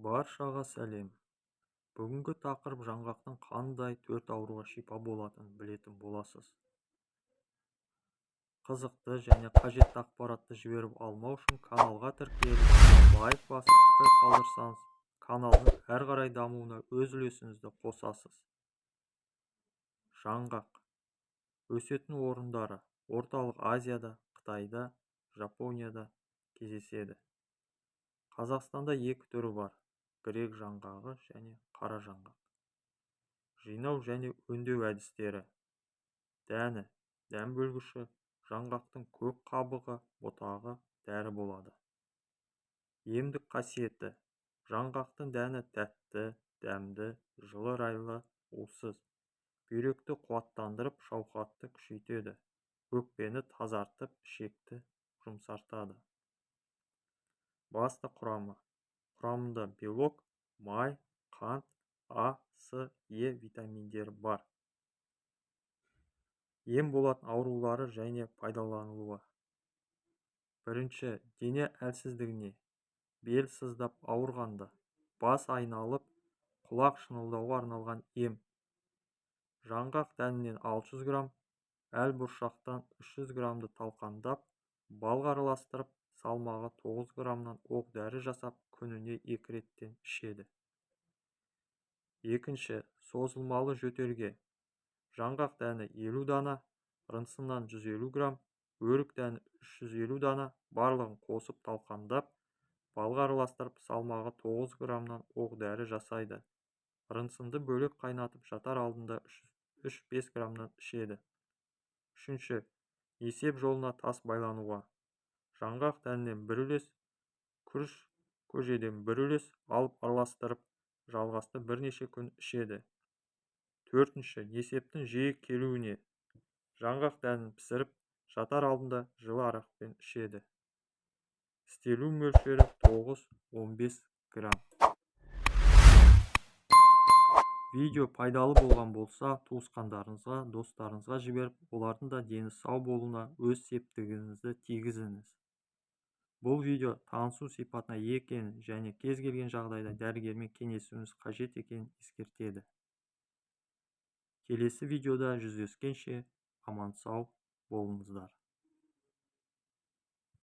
Баршаға сәлем. Бүгінгі тақырып жаңғақтың қандай 4 ауруға шипа болатынын білетін боласыз. Қызықты және қажетті ақпаратты жіберіп алмау үшін каналға тіркеліп, лайк басып пікір қалдырсаңыз, каналдың әрі қарай дамуына өз үлесіңізді қосасыз. Жаңғақ өсетін орындары орталық Азияда, Қытайда, Жапонияда кездеседі. Қазақстанда 2 түрі бар: грек жаңғағы және қара жаңғақ. Жинау және өңдеу әдістері: дәні, дәм бөлгіші, жаңғақтың көк қабығы, бұтағы дәрі болады. Емдік қасиеті: жаңғақтың дәні тәтті, дәмді, жылы райлы, уыз. Бүйректі қуаттандырып, шауқатты күшейтеді. Өкпені тазартып, ішекті жұмсартады. Басты құрамы: құрамында белок, май, қант, А, С, Е витаминдері бар. Ем болатын аурулары және пайдаланылуы: бірінші, дене әлсіздігіне, бел сыздап ауырғанда, бас айналып, құлақ шыңылдауға арналған ем. Жаңғақ дәнінен 600 грамм, әлбұршақтан 300 граммды талқандап, балға араластырып, салмағы 9 граммнан оқ-дәрі жасап, күніне 2 реттен ішеді. Екінші, созылмалы жөтелге: жаңғақ дәні 50 дана, рынсынан 150 грамм, өрік дәні 350 дана, барлығын қосып талқандап, балға араластырып, салмағы 9 граммнан оқ-дәрі жасайды. Рынсынды бөлек қайнатып, жатар алдында 3-5 граммнан ішеді. Үшінші, несеп жолына тас байлануға: жаңғақ дәнінен 1 үлес, күріш көжеден 1 үлес алып араластырып, жалғасты бірнеше күн ішеді. Төртінші, несептің жиі келуіне: жаңғақ дәнін пісіріп, жатар алдында жылы арақпен ішеді. Істелу мөлшері 9-15 грамм. Видео пайдалы болған болса, туысқандарыңызға, достарыңызға жіберіп, олардың да дені сау болуына өз септігіңізді тигізіңіз. Бұл видео танысу сипатына екенін және кез келген жағдайда дәрігермен кеңесуіңіз қажет екенін ескертеді. Келесі видеода жүздескенше аман сау болыңыздар.